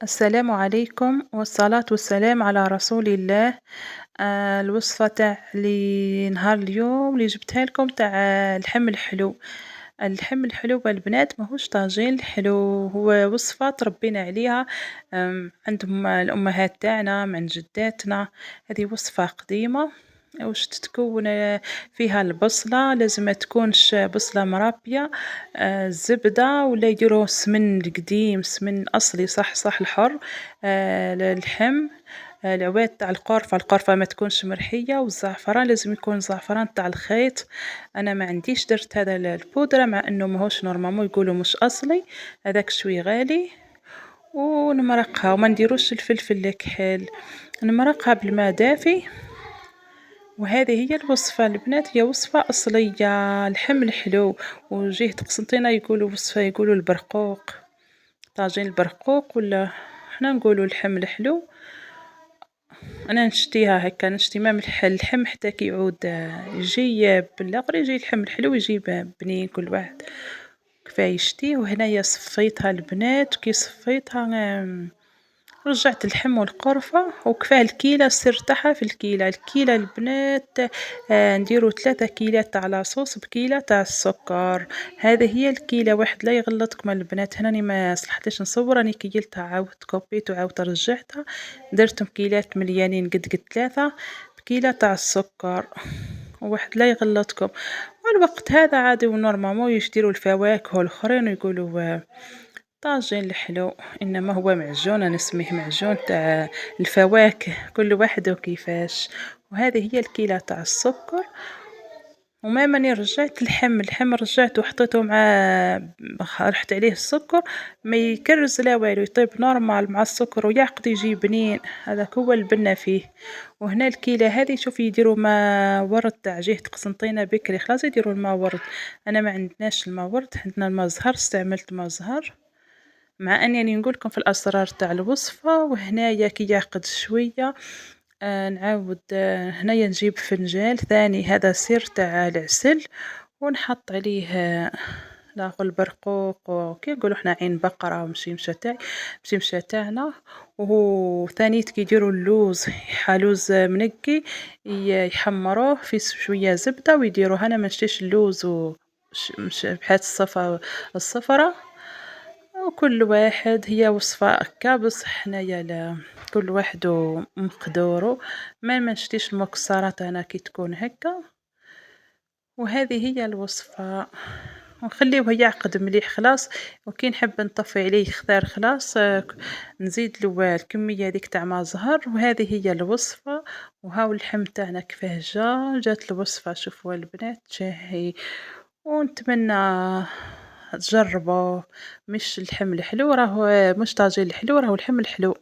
السلام عليكم والصلاة والسلام على رسول الله. الوصفة تاع نهار اليوم اللي جبتها لكم تاع اللحم الحلو. اللحم الحلو البنات ماهوش طاجين الحلو، هو وصفة تربينا عليها عندهم الأمهات تاعنا من جداتنا. هذه وصفة قديمة. واش تتكون فيها البصلة، لازم ما تكونش بصلة مرابية، الزبدة ولا يديروا سمن القديم، سمن أصلي صح الحر، اللحم، العواد تاع القرفة ما تكونش مرحية، والزعفران لازم يكون زعفران تاع الخيط. أنا ما عنديش درت هذا البودرة مع إنه ماهوش نورمالمون يقولوا مش أصلي، هذاك شوي غالي. ونمرقها وما نديروش الفلفل الكحل، نمرقها بالماء دافي. وهذه هي الوصفة البنات، هي وصفة أصلية لحم الحلو. وجهة قسنطينة يقولوا وصفة، يقولوا البرقوق، طاجين البرقوق، ولا حنا نقولوا اللحم الحلو. انا نشتيها هكا، نشتي مام اللحم حتى كي يعود يجي باللغر، يجي اللحم الحلو يجي بنين كل واحد كفاية يشتيه. وهنايا صفيتها البنات، كي صفيتها رجعت اللحم والقرفة وكفاه الكيلة. السر تاعها في الكيلة البنات، نديرو 3 كيلات تاع لاصوص بكيلة تاع السكر. هذه هي الكيلة، واحد لا يغلطكم البنات. هنا راني ما صلحتش نصور، راني كيلتها عاودت كوبيت وعاودت رجعتها، درتهم كيلات مليانين قد 3 بكيلة تاع السكر. وواحد لا يغلطكم. والوقت هذا عادي ونورمالمون يشتروا الفواكه الاخرين ويقولوا طاجين الحلو، إنما هو معجون، أنا نسميه معجون تاع الفواكه، كل واحد وكيفاش. وهذه هي الكيلة تاع السكر. وما ماني رجعت اللحم رجعته وحطيته مع رحت عليه السكر، ما يكرز لا والو، يطيب نورمال مع السكر ويعقد يجي بنين. هذاك هو البنة فيه. وهنا الكيلة هذه شوفي يديروا ما ورد تاع جهة قسنطينة بكري، خلاص يديروا الماء ورد. أنا ما عندناش الماء ورد، عندنا الماء زهر، استعملت ماء زهر. مع اني راني نقول لكم في الاسرار تاع الوصفه. وهنايا كي يعقد شويه نعاود، هنايا نجيب فنجان ثاني، هذا سير تاع العسل، ونحط عليه لاغ البرقوق، وكي نقولوا حنا عين بقره ومشيمشه تاعي مشيمشه تاعنا. وثانيت كي يديروا اللوز، لوز منقي، يحمروه في شويه زبده ويديروه. انا ما نشتيش اللوز بحال الصفرة. وكل واحد هي وصفة هكا، بصح حنايا لا، كل واحد ومقدورو. ما نشتيش المكسرات انا كي تكون هكا. وهذه هي الوصفة، ونخليوه يعقد مليح خلاص. وكي نحب نطفي عليه يختار خلاص، نزيد له الكمية هذيك تاع ما زهر. وهذه هي الوصفة. وهاو اللحم تاعنا كيفاه جات الوصفة، شوفوا البنات شاهي. ونتمنى تجربوا. مش اللحم الحلو راهو، مش طاجين الحلو، راهو اللحم الحلو.